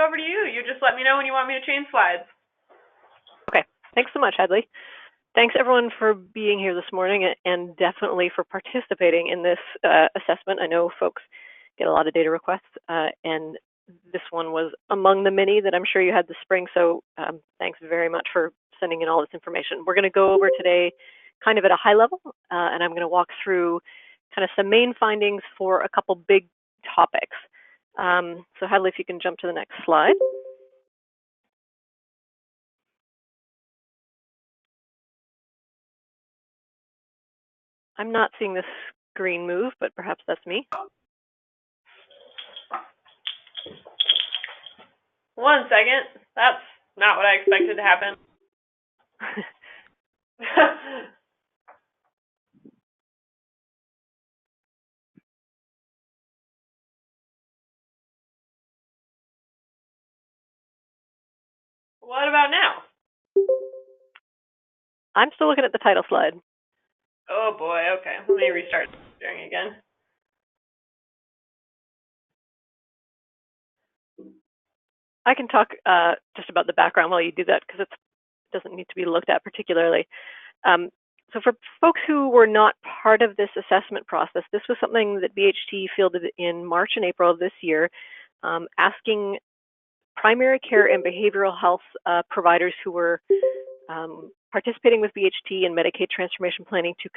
Over to you. You just let me know when you want me to change slides. Okay, thanks so much, Hadley. Thanks everyone for being here this morning and definitely for participating in this assessment. I know folks get a lot of data requests and this one was among the many that I'm sure you had this spring, so thanks very much for sending in all this information. We're going to go over today kind of at a high level and I'm going to walk through kind of some main findings for a couple big topics. So Hadley, if you can jump to the next slide. I'm not seeing this screen move, but perhaps that's me. One second. That's not what I expected to happen. What about now? I'm still looking at the title slide. Oh boy, okay. Let me restart sharing again. I can talk just about the background while you do that because it doesn't need to be looked at particularly. So for folks who were not part of this assessment process, this was something that BHT fielded in March and April of this year, asking primary care and behavioral health providers who were participating with BHT and Medicaid transformation planning to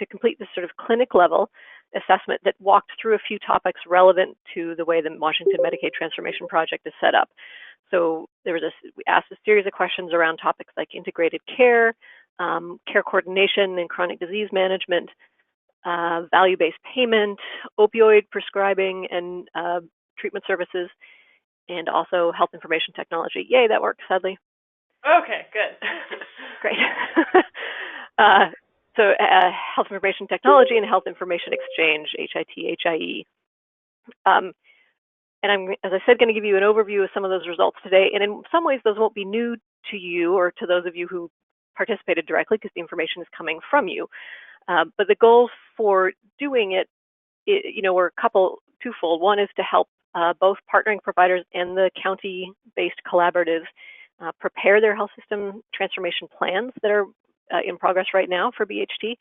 complete this sort of clinic level assessment that walked through a few topics relevant to the way the Washington Medicaid Transformation Project is set up. So we asked a series of questions around topics like integrated care, care coordination and chronic disease management, value-based payment, opioid prescribing and treatment services, and also health information technology. Yay, that works, sadly. Okay, good. Great. So health information technology and health information exchange, HIT, HIE. And I'm, as I said, going to give you an overview of some of those results today. And in some ways, those won't be new to you or to those of you who participated directly because the information is coming from you. But the goals for doing it, were twofold. One is to help both partnering providers and the county-based collaboratives prepare their health system transformation plans that are in progress right now for BHT.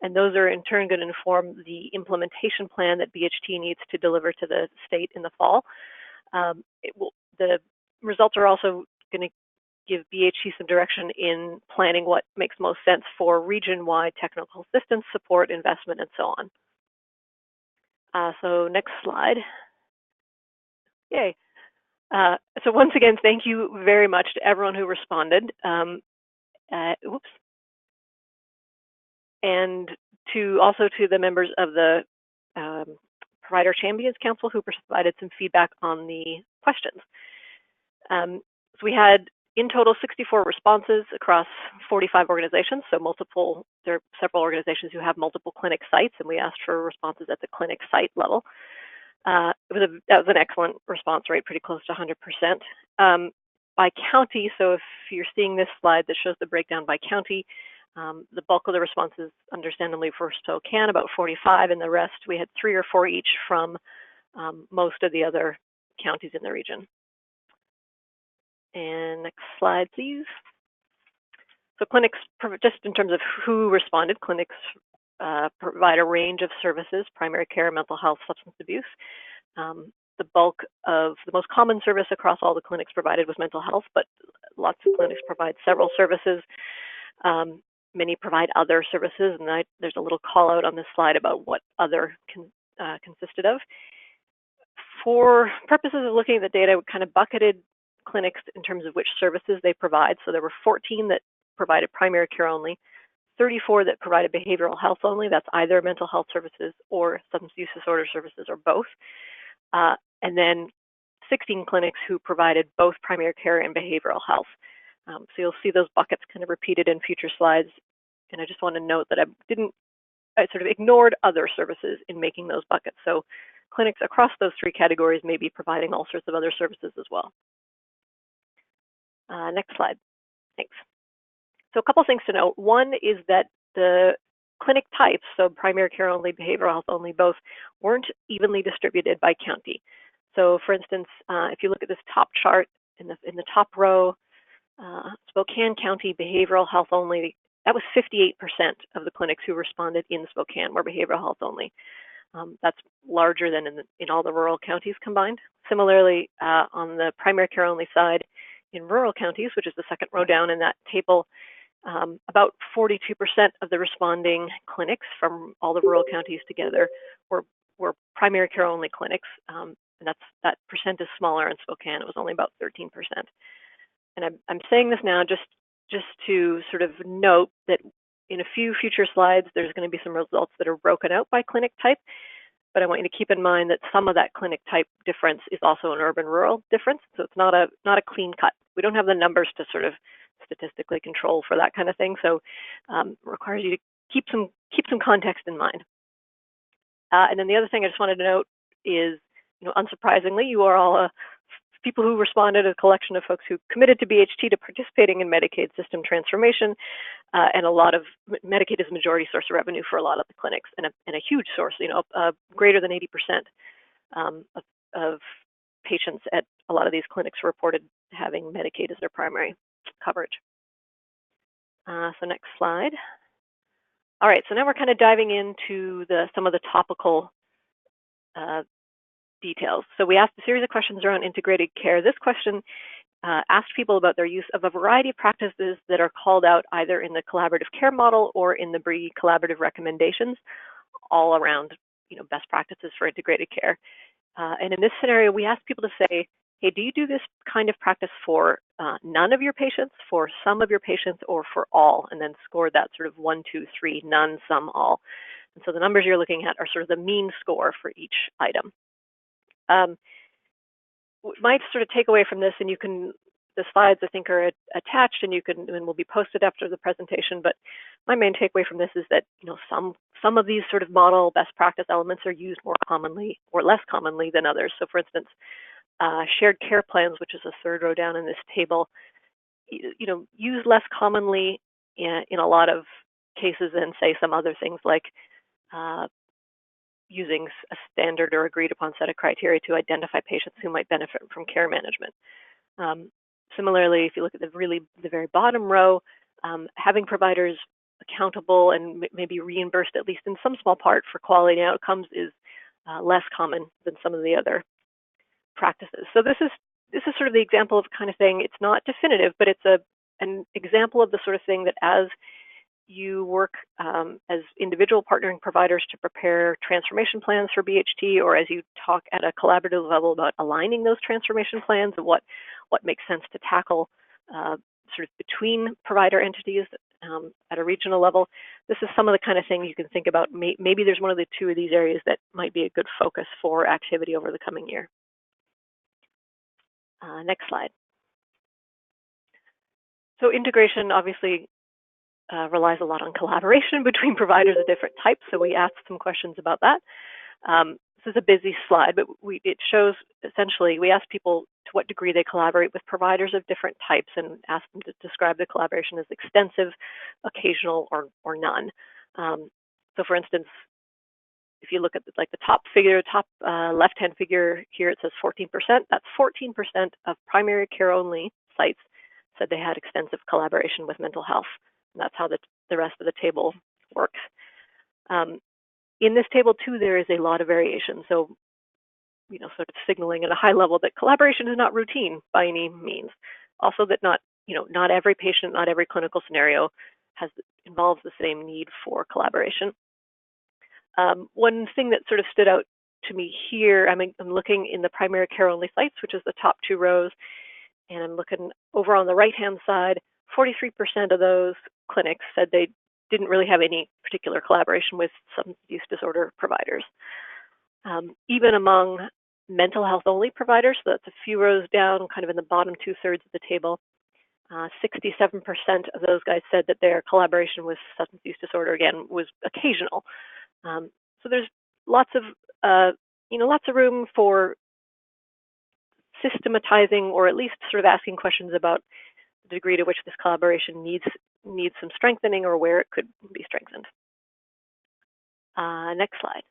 And those are in turn going to inform the implementation plan that BHT needs to deliver to the state in the fall. The results are also going to give BHT some direction in planning what makes most sense for region-wide technical assistance, support, investment, and so on. So next slide. Yay. So once again, thank you very much to everyone who responded. And also to the members of the Provider Champions Council who provided some feedback on the questions. So we had in total 64 responses across 45 organizations. So there are several organizations who have multiple clinic sites, and we asked for responses at the clinic site level. That was an excellent response rate, pretty close to 100%. By county, so if you're seeing this slide that shows the breakdown by county, the bulk of the responses, understandably, for Spokane, about 45, and the rest, we had 3 or 4 each from most of the other counties in the region. And next slide, please. So clinics, just in terms of who responded, clinics provide a range of services: primary care, mental health, substance abuse. The bulk of the most common service across all the clinics provided was mental health, but lots of clinics provide several services. Many provide other services, and there's a little call out on this slide about what other consisted of. For purposes of looking at the data, we kind of bucketed clinics in terms of which services they provide. So there were 14 that provided primary care only, 34 that provided behavioral health only, that's either mental health services or substance use disorder services or both. And then 16 clinics who provided both primary care and behavioral health. So you'll see those buckets kind of repeated in future slides. And I just want to note that I sort of ignored other services in making those buckets. So clinics across those 3 categories may be providing all sorts of other services as well. Next slide. Thanks. So a couple things to note. One is that the clinic types, so primary care only, behavioral health only, both weren't evenly distributed by county. So for instance, if you look at this top chart in the top row, Spokane County behavioral health only, that was 58% of the clinics who responded in Spokane were behavioral health only. That's larger than in all the rural counties combined. Similarly, on the primary care only side, in rural counties, which is the second row down in that table, about 42% of the responding clinics from all the rural counties together were primary care only clinics, and that percent is smaller in Spokane. It was only about 13%. And I'm saying this now just to sort of note that in a few future slides, there's going to be some results that are broken out by clinic type, but I want you to keep in mind that some of that clinic type difference is also an urban-rural difference, so it's not a clean cut. We don't have the numbers to sort of statistically control for that kind of thing, so it requires you to keep some context in mind. And then the other thing I just wanted to note is, unsurprisingly, you are all people who responded, a collection of folks who committed to BHT, to participating in Medicaid system transformation, and a lot of Medicaid is a majority source of revenue for a lot of the clinics, and a huge source. Greater than 80% of patients at a lot of these clinics reported having Medicaid as their primary coverage. So next slide. All right, so now we're kind of diving into some of the topical details. So we asked a series of questions around integrated care. This question asked people about their use of a variety of practices that are called out either in the collaborative care model or in the BRIE collaborative recommendations, all around best practices for integrated care. And in this scenario, we asked people to say, hey, do you do this kind of practice for none of your patients, for some of your patients, or for all? And then scored that sort of 1, 2, 3, none, some, all. And so the numbers you're looking at are sort of the mean score for each item. Might sort of take away from this, and the slides I think are attached, and will be posted after the presentation. But my main takeaway from this is that some of these sort of model best practice elements are used more commonly or less commonly than others. So for instance, shared care plans, which is the third row down in this table, used less commonly in a lot of cases than say some other things like using a standard or agreed upon set of criteria to identify patients who might benefit from care management. Similarly, if you look at the very bottom row, having providers accountable and maybe reimbursed at least in some small part for quality and outcomes is less common than some of the other practices. So this is sort of the example of kind of thing. It's not definitive, but it's an example of the sort of thing that as you work as individual partnering providers to prepare transformation plans for BHT, or as you talk at a collaborative level about aligning those transformation plans and what makes sense to tackle sort of between provider entities at a regional level, this is some of the kind of things you can think about. Maybe there's one of the two of these areas that might be a good focus for activity over the coming year. Next slide. So integration obviously relies a lot on collaboration between providers of different types. So we asked some questions about that. This is a busy slide, but it shows essentially we asked people to what degree they collaborate with providers of different types and asked them to describe the collaboration as extensive, occasional, or none. So for instance, if you look at the top figure, top left-hand figure here, it says 14%. That's 14% of primary care only sites said they had extensive collaboration with mental health. And that's how the rest of the table works. In this table too, there is a lot of variation. So, sort of signaling at a high level that collaboration is not routine by any means. Also that not every patient, not every clinical scenario involves the same need for collaboration. One thing that sort of stood out to me here, I'm looking in the primary care only sites, which is the top two rows, and I'm looking over on the right-hand side, 43% of those clinics said they didn't really have any particular collaboration with substance use disorder providers. Even among mental health only providers, so that's a few rows down, kind of in the bottom 2/3 of the table, 67% of those guys said that their collaboration with substance use disorder, again, was occasional. So there's lots of room for systematizing, or at least sort of asking questions about the degree to which this collaboration needs some strengthening or where it could be strengthened. Next slide.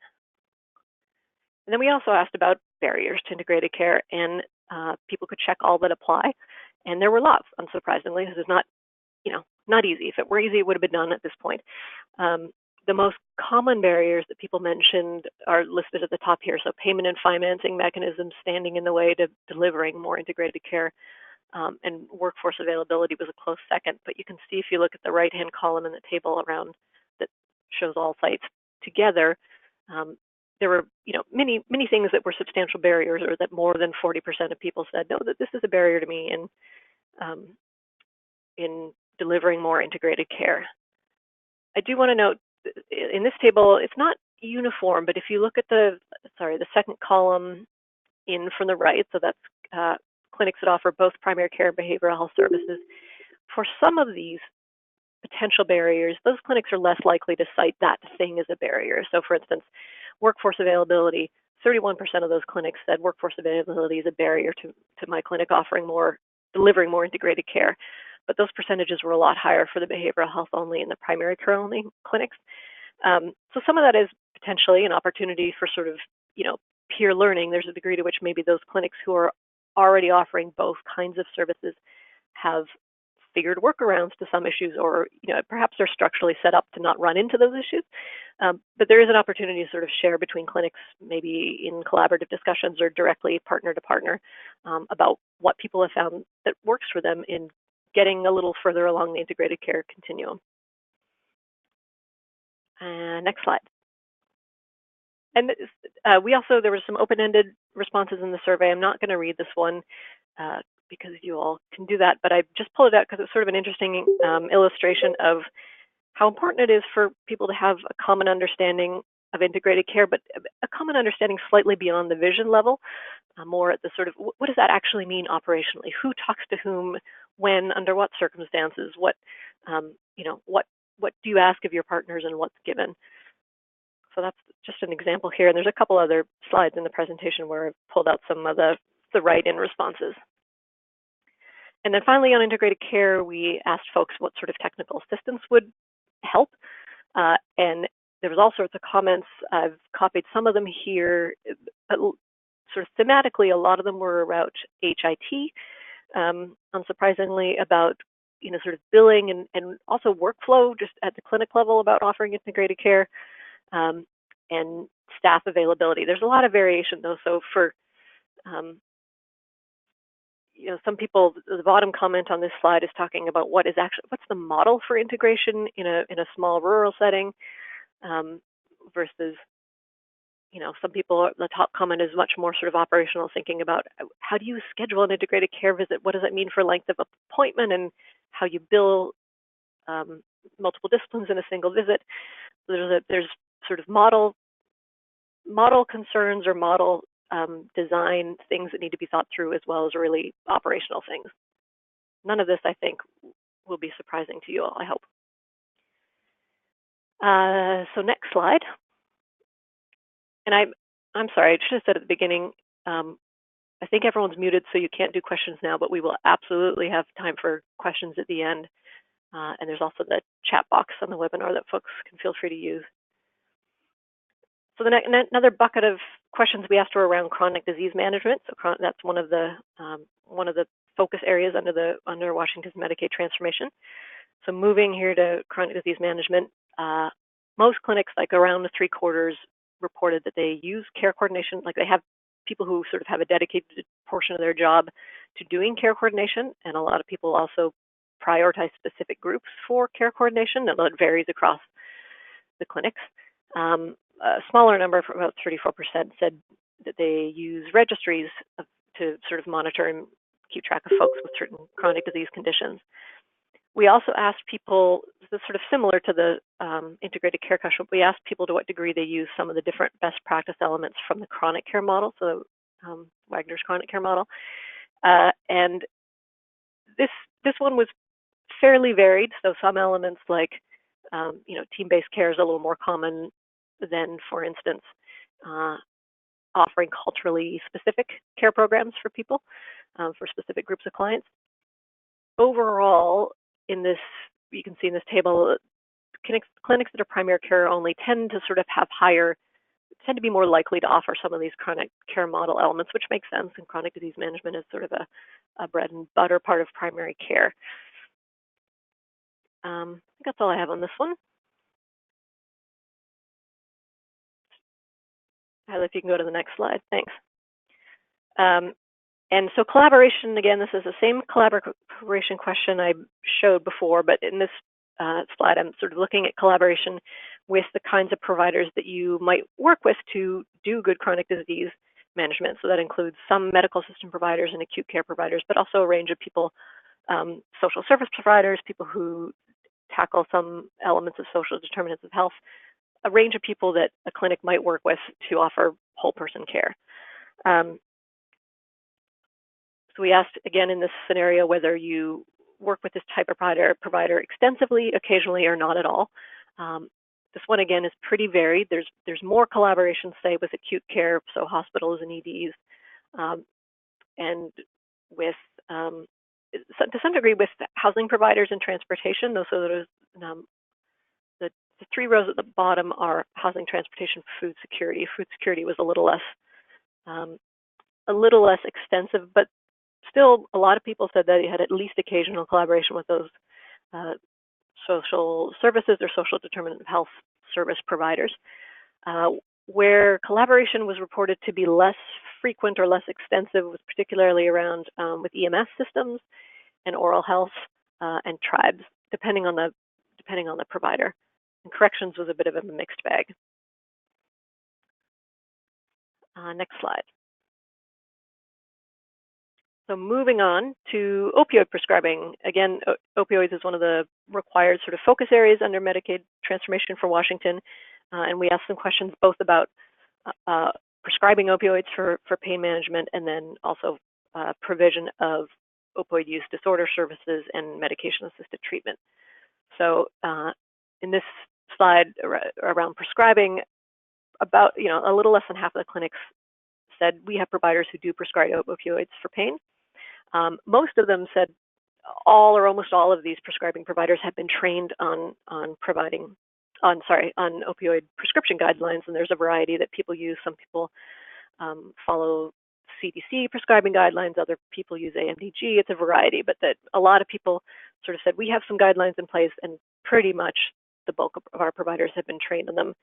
And then we also asked about barriers to integrated care, and people could check all that apply, and there were lots, unsurprisingly. This is not, not easy. If it were easy, it would have been done at this point. The most common barriers that people mentioned are listed at the top here. So payment and financing mechanisms standing in the way to delivering more integrated care, and workforce availability was a close second. But you can see if you look at the right-hand column in the table around that shows all sites together, there were many things that were substantial barriers, or that more than 40% of people said, no, that this is a barrier to me in delivering more integrated care. I do want to note, in this table, it's not uniform, but if you look at the second column in from the right, so that's clinics that offer both primary care and behavioral health services. For some of these potential barriers, those clinics are less likely to cite that thing as a barrier. So for instance, workforce availability, 31% of those clinics said workforce availability is a barrier to my clinic delivering more integrated care. But those percentages were a lot higher for the behavioral health only and the primary care only clinics. So some of that is potentially an opportunity for sort of, peer learning. There's a degree to which maybe those clinics who are already offering both kinds of services have figured workarounds to some issues, or perhaps they're structurally set up to not run into those issues. But there is an opportunity to sort of share between clinics, maybe in collaborative discussions or directly partner to partner, about what people have found that works for them in getting a little further along the integrated care continuum. Next slide. And there were some open-ended responses in the survey. I'm not going to read this one because you all can do that, but I just pulled it out because it's sort of an interesting illustration of how important it is for people to have a common understanding of integrated care, but a common understanding slightly beyond the vision level, more at the sort of, what does that actually mean operationally? Who talks to whom, when, under what circumstances? What do you ask of your partners, and what's given? So that's just an example here, and there's a couple other slides in the presentation where I've pulled out some of the write-in responses. And then finally, on integrated care, we asked folks what sort of technical assistance would help, and there was all sorts of comments. I've copied some of them here, but sort of thematically, a lot of them were about HIT, unsurprisingly, about sort of billing and also workflow just at the clinic level about offering integrated care, and staff availability. There's a lot of variation though. So for some people, the bottom comment on this slide is talking about what's the model for integration in a small rural setting, versus some people, the top comment is much more sort of operational, thinking about how do you schedule an integrated care visit? What does that mean for length of appointment, and how you bill multiple disciplines in a single visit? There's sort of model concerns or model design things that need to be thought through, as well as really operational things. None of this, I think, will be surprising to you all, I hope. So next slide. And I'm sorry, I should have said at the beginning, I think everyone's muted, so you can't do questions now, but we will absolutely have time for questions at the end. And there's also the chat box on the webinar that folks can feel free to use. So another bucket of questions we asked were around chronic disease management. So that's one of the focus areas under Washington's Medicaid transformation. So moving here to chronic disease management, most clinics, like around 3/4, reported that they use care coordination. Like, they have people who sort of have a dedicated portion of their job to doing care coordination, and a lot of people also prioritize specific groups for care coordination, although it varies across the clinics. A smaller number, about 34%, said that they use registries to sort of monitor and keep track of folks with certain chronic disease conditions. We also asked people, this is sort of similar to the integrated care question, we asked people to what degree they use some of the different best practice elements from the chronic care model, so Wagner's chronic care model. And this one was fairly varied. So some elements like, team-based care is a little more common than, for instance, offering culturally specific care programs for people, for specific groups of clients. Overall, you can see in this table, clinics that are primary care only tend to tend to be more likely to offer some of these chronic care model elements, which makes sense. And chronic disease management is sort of a bread and butter part of primary care. I think that's all I have on this one. Heather, if you can go to the next slide, thanks. And so collaboration, again, this is the same collaboration question I showed before, but in this slide, I'm sort of looking at collaboration with the kinds of providers that you might work with to do good chronic disease management. So that includes some medical system providers and acute care providers, but also a range of people, social service providers, people who tackle some elements of social determinants of health, a range of people that a clinic might work with to offer whole person care. So we asked, again, in this scenario, whether you work with this type of provider extensively, occasionally, or not at all. This one, again, is pretty varied. There's more collaboration, say, with acute care, so hospitals and EDs, and with, to some degree, with housing providers and transportation. The three rows at the bottom are housing, transportation, food security. Food security was a little less extensive, but still, a lot of people said that they had at least occasional collaboration with those social services or social determinant of health service providers. Where collaboration was reported to be less frequent or less extensive was particularly around with EMS systems and oral health and tribes, depending on the provider. And corrections was a bit of a mixed bag. Next slide. So moving on to opioid prescribing. Again, opioids is one of the required sort of focus areas under Medicaid transformation for Washington. And we asked some questions both about prescribing opioids for pain management and then also provision of opioid use disorder services and medication-assisted treatment. So in this slide around prescribing, about a little less than half of the clinics said we have providers who do prescribe opioids for pain. Most of them said all or almost all of these prescribing providers have been trained on opioid prescription guidelines, and there's a variety that people use. Some people follow CDC prescribing guidelines, other people use AMDG. It's a variety, but that a lot of people sort of said we have some guidelines in place, and pretty much the bulk of our providers have been trained on them.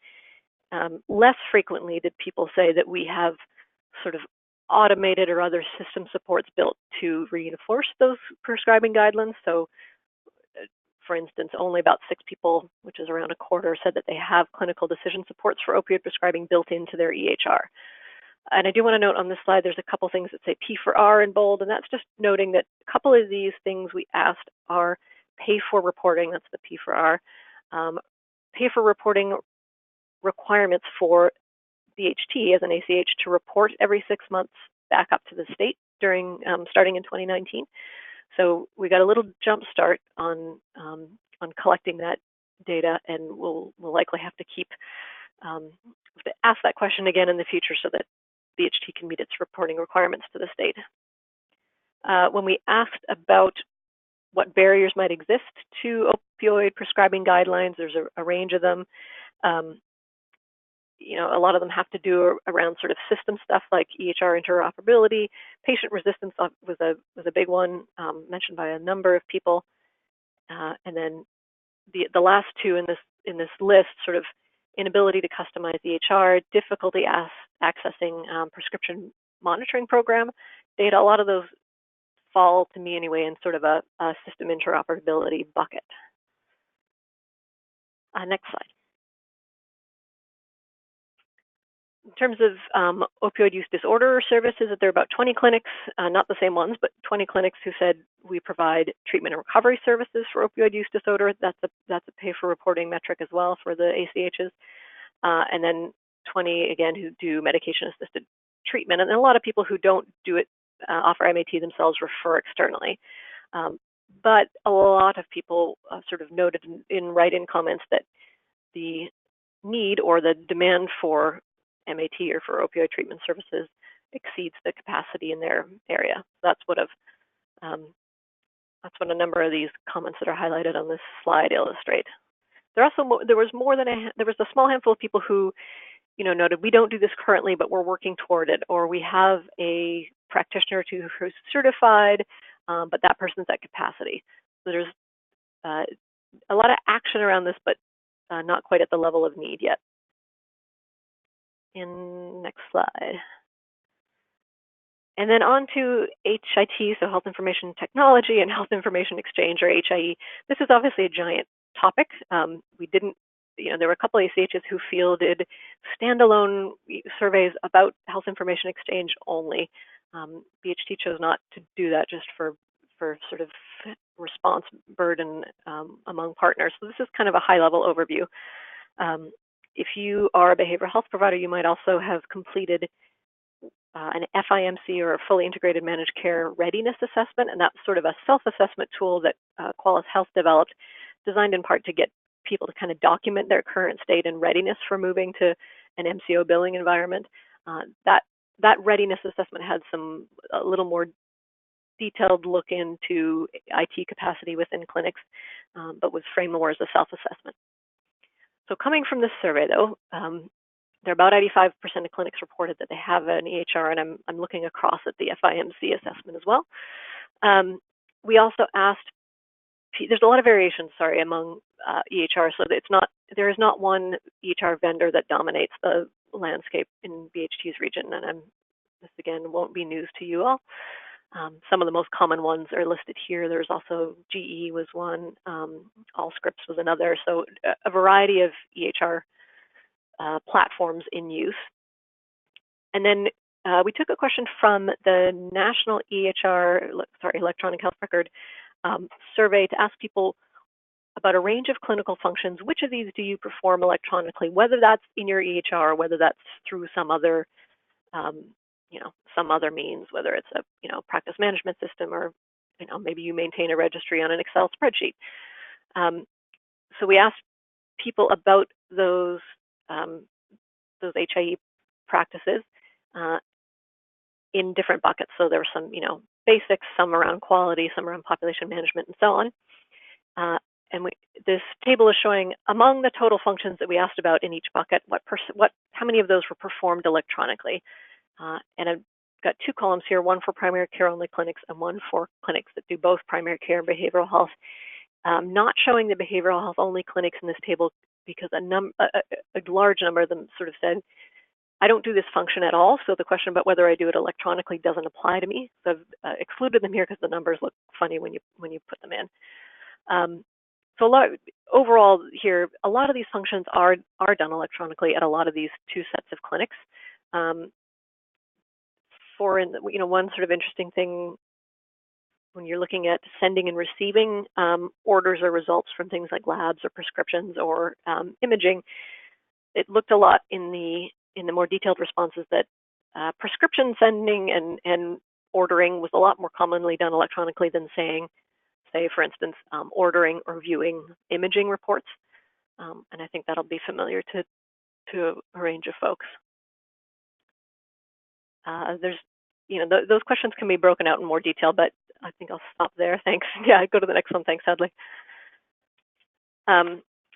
Less frequently did people say that we have sort of automated or other system supports built to reinforce those prescribing guidelines. So, for instance, only about 6 people, which is around a quarter, said that they have clinical decision supports for opioid prescribing built into their EHR. And I do want to note on this slide, there's a couple things that say P for R in bold, and that's just noting that a couple of these things we asked are pay for reporting, that's the P for R, pay for reporting requirements for BHT as an ACH to report every 6 months back up to the state during starting in 2019. So we got a little jump start on collecting that data, and we'll likely have to ask that question again in the future so that BHT can meet its reporting requirements to the state. When we asked about what barriers might exist to opioid prescribing guidelines, there's a range of them. A lot of them have to do around sort of system stuff like EHR interoperability. Patient resistance was a big one mentioned by a number of people, and then the last two in this list, sort of inability to customize EHR, difficulty accessing prescription monitoring program data. A lot of those fall to me anyway in sort of a system interoperability bucket. Next slide. In terms of opioid use disorder services, there are about 20 clinics, not the same ones, but 20 clinics who said we provide treatment and recovery services for opioid use disorder. That's a pay for reporting metric as well for the ACHs. And then 20, again, who do medication-assisted treatment. And then a lot of people who don't do it, offer MAT themselves, refer externally. But a lot of people sort of noted in write-in comments that the need or the demand for MAT or for opioid treatment services exceeds the capacity in their area. That's what a number of these comments that are highlighted on this slide illustrate. There was a small handful of people who noted, we don't do this currently, but we're working toward it, or we have a practitioner who's certified, but that person's at capacity. So there's a lot of action around this, but not quite at the level of need yet. Next slide. And then on to HIT, so Health Information Technology and Health Information Exchange, or HIE. This is obviously a giant topic. We didn't, there were a couple of ACHs who fielded standalone surveys about Health Information Exchange only. BHT chose not to do that just for sort of response burden among partners. So this is kind of a high-level overview. If you are a behavioral health provider, you might also have completed an FIMC, or a fully integrated managed care readiness assessment, and that's sort of a self-assessment tool that Qualis Health developed, designed in part to get people to kind of document their current state and readiness for moving to an MCO billing environment. That readiness assessment had a little more detailed look into IT capacity within clinics, but was framed more as a self-assessment. So coming from this survey, though, there are about 85% of clinics reported that they have an EHR, and I'm looking across at the FIMC assessment as well. We also asked, there's a lot of variation, among EHR, so there is not one EHR vendor that dominates the landscape in BHT's region, and this again won't be news to you all. Some of the most common ones are listed here. There's also GE was one, Allscripts was another, so a variety of EHR platforms in use. And then we took a question from the National Electronic Health Record survey to ask people about a range of clinical functions. Which of these do you perform electronically, whether that's in your EHR or whether that's through some other, some other means, whether it's a, practice management system, or, maybe you maintain a registry on an Excel spreadsheet. So we asked people about those HIE practices in different buckets. So there were some, basics, some around quality, some around population management, and so on. And this table is showing among the total functions that we asked about in each bucket, how many of those were performed electronically. And I've got two columns here, one for primary care only clinics and one for clinics that do both primary care and behavioral health. Not showing the behavioral health only clinics in this table because a large number of them sort of said, I don't do this function at all, so the question about whether I do it electronically doesn't apply to me. So I've excluded them here because the numbers look funny when you put them in. So overall here, a lot of these functions are done electronically at a lot of these two sets of clinics. One sort of interesting thing when you're looking at sending and receiving orders or results from things like labs or prescriptions or imaging, it looked a lot in the more detailed responses that prescription sending and ordering was a lot more commonly done electronically than say, for instance, ordering or viewing imaging reports. And I think that'll be familiar to a range of folks. Those questions can be broken out in more detail, but I think I'll stop there. Thanks. Yeah, go to the next one. Thanks, Hadley.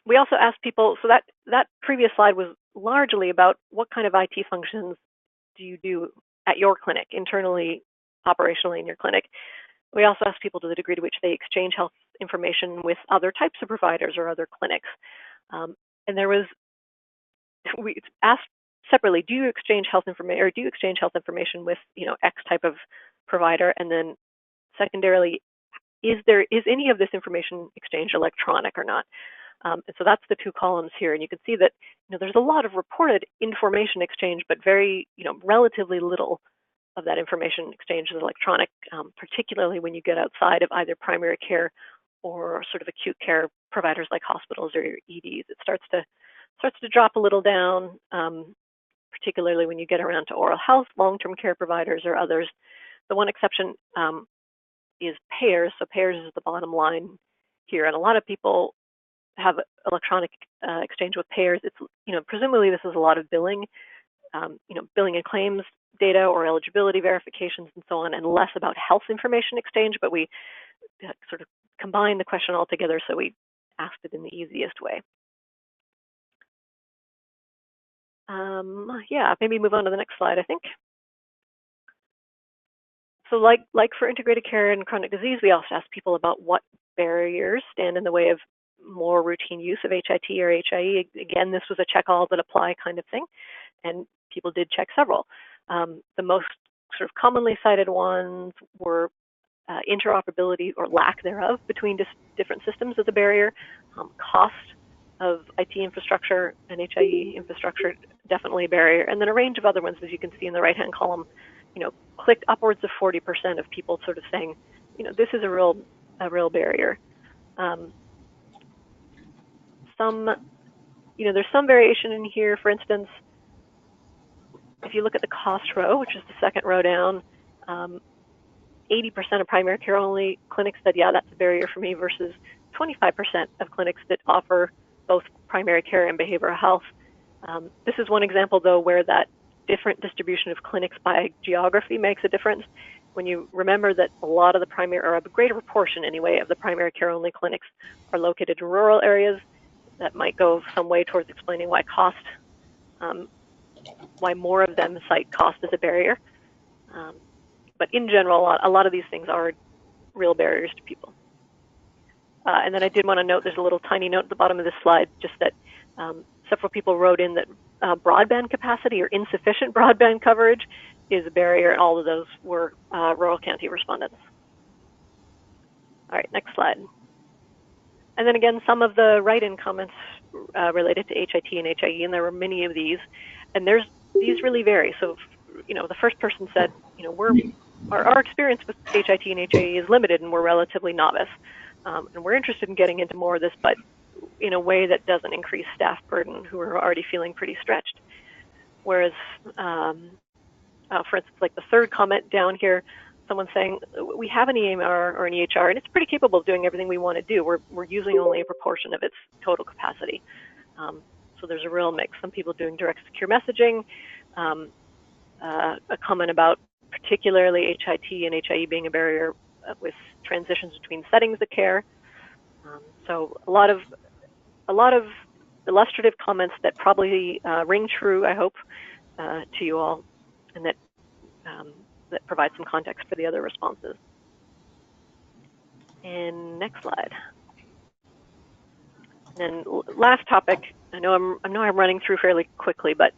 We also asked people, so that previous slide was largely about what kind of IT functions do you do at your clinic, internally, operationally in your clinic. We also asked people to the degree to which they exchange health information with other types of providers or other clinics. And we asked separately, do you exchange health information, or do you exchange health information with X type of provider? And then secondarily, is any of this information exchange electronic or not? And so that's the two columns here, and you can see that there's a lot of reported information exchange, but very relatively little of that information exchange is electronic, particularly when you get outside of either primary care or sort of acute care providers like hospitals or your EDs. It starts to drop a little down, particularly when you get around to oral health, long-term care providers, or others. The one exception is payers. So payers is the bottom line here, and a lot of people have electronic exchange with payers. It's presumably this is a lot of billing, billing and claims data or eligibility verifications and so on, and less about health information exchange. But we sort of combined the question all together, so we asked it in the easiest way. Yeah, maybe move on to the next slide, I think. So like for integrated care and chronic disease, we also asked people about what barriers stand in the way of more routine use of HIT or HIE. Again, this was a check all that apply kind of thing, and people did check several. The most sort of commonly cited ones were interoperability or lack thereof between different systems as a barrier, cost of IT infrastructure and HIE infrastructure, definitely a barrier, and then a range of other ones, as you can see in the right-hand column, clicked upwards of 40% of people sort of saying, this is a real barrier. There's some variation in here. For instance, if you look at the cost row, which is the second row down, 80% of primary care only clinics said, yeah, that's a barrier for me, versus 25% of clinics that offer both primary care and behavioral health. This is one example, though, where that different distribution of clinics by geography makes a difference. When you remember that a lot of the primary, or a greater proportion anyway, of the primary care only clinics are located in rural areas, that might go some way towards explaining why why more of them cite cost as a barrier. But in general, a lot of these things are real barriers to people. And then I did want to note, there's a little tiny note at the bottom of this slide, just that several people wrote in that broadband capacity or insufficient broadband coverage is a barrier, and all of those were rural county respondents. All right, next slide. And then again, some of the write-in comments related to HIT and HIE, and there were many of these, and these really vary. So, the first person said, our experience with HIT and HIE is limited, and we're relatively novice, and we're interested in getting into more of this, but in a way that doesn't increase staff burden, who are already feeling pretty stretched. Whereas, for instance, like the third comment down here, someone saying, we have an EMR or an EHR, and it's pretty capable of doing everything we want to do. We're using only a proportion of its total capacity. So there's a real mix. Some people doing direct secure messaging, a comment about particularly HIT and HIE being a barrier with transitions between settings of care. So a lot of illustrative comments that probably ring true, I hope, to you all, and that provide some context for the other responses. And next slide. And then last topic. I know I'm running through fairly quickly, but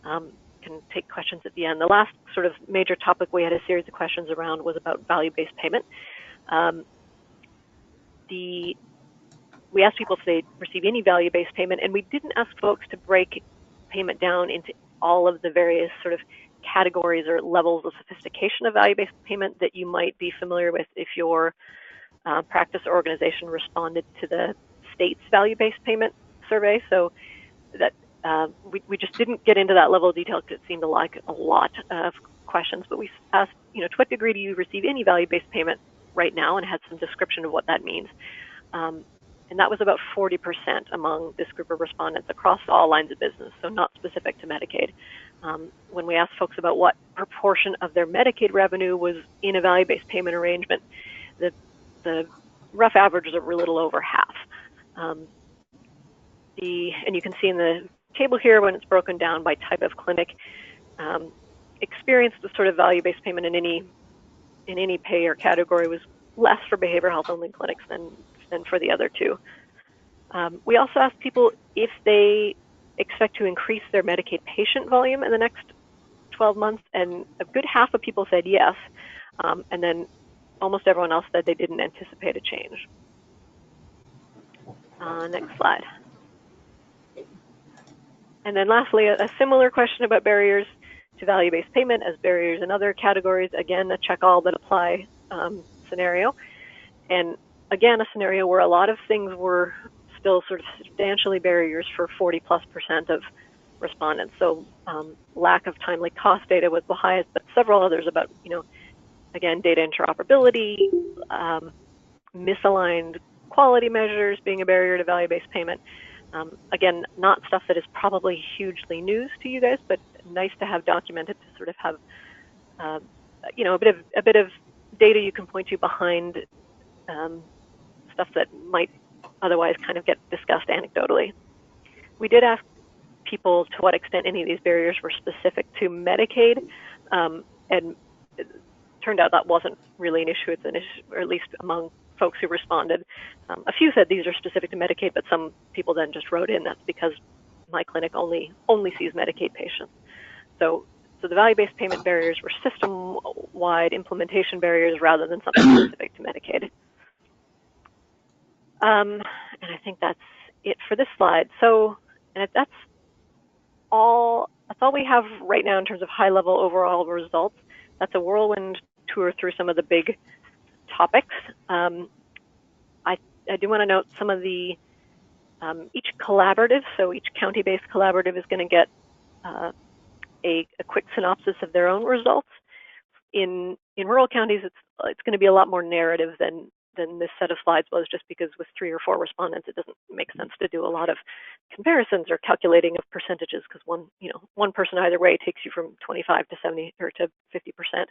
can take questions at the end. The last sort of major topic we had a series of questions around was about value-based payment. We asked people if they receive any value-based payment, and we didn't ask folks to break payment down into all of the various sort of categories or levels of sophistication of value-based payment that you might be familiar with if your practice or organization responded to the state's value-based payment survey. So that we just didn't get into that level of detail because it seemed like a lot of questions. But we asked, to what degree do you receive any value-based payment right now, and had some description of what that means. And that was about 40% among this group of respondents across all lines of business, so not specific to Medicaid. When we asked folks about what proportion of their Medicaid revenue was in a value-based payment arrangement, the rough average is a little over half. And you can see in the table here, when it's broken down by type of clinic, experience with sort of value-based payment in any payer category was less for behavioral health only clinics than for the other two. We also asked people if they expect to increase their Medicaid patient volume in the next 12 months, and a good half of people said yes, and then almost everyone else said they didn't anticipate a change. Next slide. And then lastly, a similar question about barriers to value-based payment as barriers in other categories. Again, a check all that apply scenario. And again, a scenario where a lot of things were still sort of substantially barriers for 40+% of respondents. So lack of timely cost data was the highest, but several others about, again, data interoperability, misaligned quality measures being a barrier to value-based payment. Again, not stuff that is probably hugely news to you guys, but nice to have documented to sort of have, a bit of data you can point to behind stuff that might otherwise kind of get discussed anecdotally. We did ask people to what extent any of these barriers were specific to Medicaid, and it turned out that wasn't really an issue. It's an issue, or at least among folks who responded. A few said these are specific to Medicaid, but some people then just wrote in that's because my clinic only sees Medicaid patients. So the value-based payment barriers were system-wide implementation barriers rather than something specific to Medicaid. And I think that's it for this slide. So, and that's all we have right now in terms of high-level overall results. That's a whirlwind tour through some of the big topics. I do want to note some of the each collaborative. So each county-based collaborative is going to get a quick synopsis of their own results. In rural counties, it's going to be a lot more narrative than this set of slides was, just because with 3 or 4 respondents, it doesn't make sense to do a lot of comparisons or calculating of percentages, because one person either way takes you from 25 to 70 or to 50%.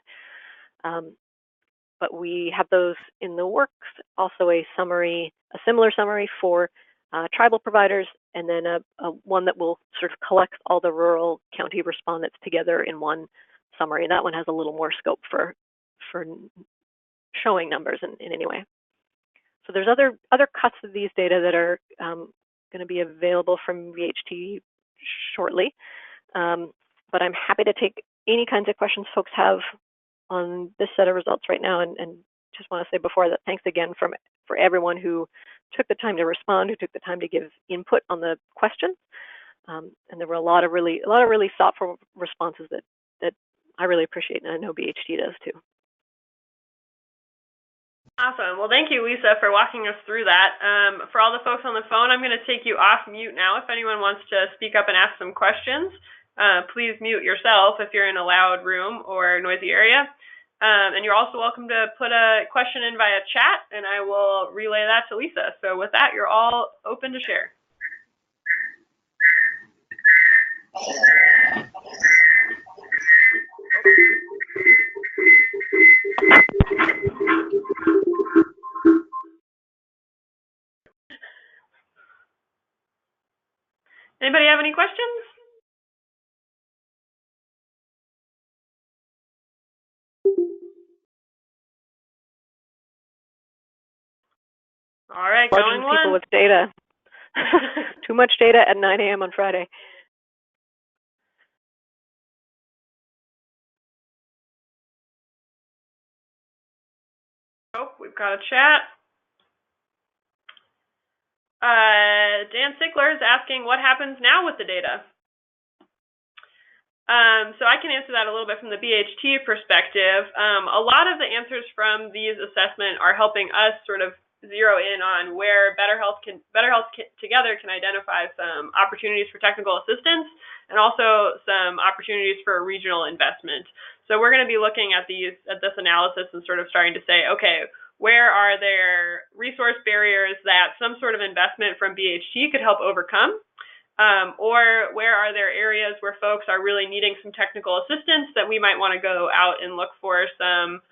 But we have those in the works. Also a similar summary for tribal providers, and then a one that will sort of collect all the rural county respondents together in one summary. And that one has a little more scope for showing numbers in any way. So there's other cuts of these data that are going to be available from VHT shortly. But I'm happy to take any kinds of questions folks have on this set of results right now, and just want to say before that thanks again for everyone who took the time to respond, who took the time to give input on the questions, and there were a lot of really thoughtful responses that I really appreciate, and I know BHT does too. Awesome. Well, thank you, Lisa, for walking us through that. For all the folks on the phone, I'm going to take you off mute now. If anyone wants to speak up and ask some questions, please mute yourself if you're in a loud room or noisy area. And you're also welcome to put a question in via chat, and I will relay that to Lisa. So with that, you're all open to share. Anybody have any questions? All right, going once. People with data. Too much data at 9 a.m. on Friday. Oh, we've got a chat. Dan Sickler is asking what happens now with the data. So I can answer that a little bit from the BHT perspective. A lot of the answers from these assessments are helping us sort of zero in on where Better Health Together can identify some opportunities for technical assistance and also some opportunities for regional investment. So we're going to be looking at this analysis and sort of starting to say, okay, where are there resource barriers that some sort of investment from BHT could help overcome? Or where are there areas where folks are really needing some technical assistance that we might want to go out and look for some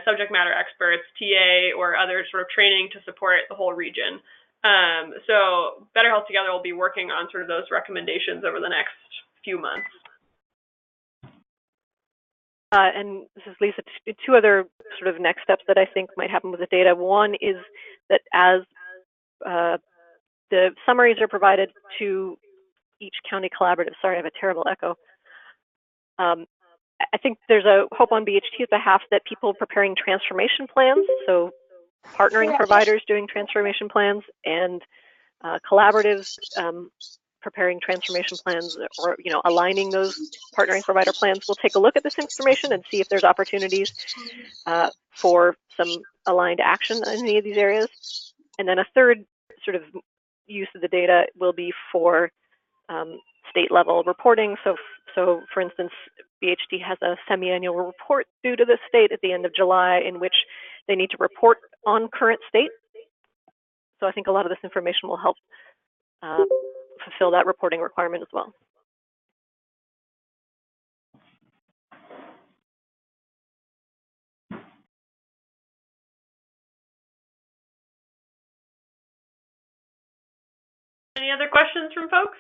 subject matter experts, TA, or other sort of training to support the whole region. So Better Health Together will be working on sort of those recommendations over the next few months. And this is Lisa. 2 other sort of next steps that I think might happen with the data. One is that as the summaries are provided to each county collaborative. Sorry, I have a terrible echo. I think there's a hope on BHT's behalf that people preparing transformation plans, so partnering providers doing transformation plans, and collaboratives preparing transformation plans, or aligning those partnering provider plans, will take a look at this information and see if there's opportunities for some aligned action in any of these areas. And then a third sort of use of the data will be for state level reporting. So for instance, BHT has a semi-annual report due to the state at the end of July in which they need to report on current state. So I think a lot of this information will help fulfill that reporting requirement as well. Any other questions from folks?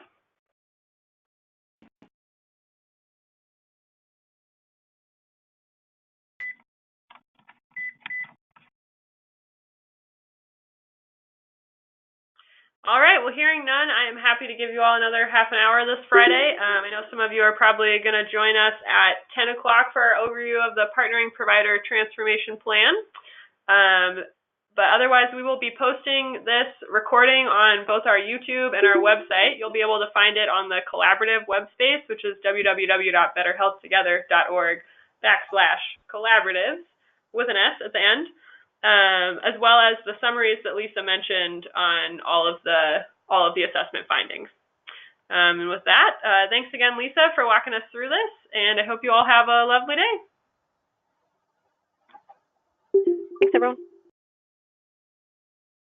All right, well, hearing none, I am happy to give you all another half an hour this Friday. I know some of you are probably going to join us at 10 o'clock for our overview of the Partnering Provider Transformation Plan. But otherwise, we will be posting this recording on both our YouTube and our website. You'll be able to find it on the collaborative web space, which is www.betterhealthtogether.org/collaboratives with an S at the end. As well as the summaries that Lisa mentioned on all of the assessment findings. And with that, thanks again, Lisa, for walking us through this, and I hope you all have a lovely day. Thanks, everyone.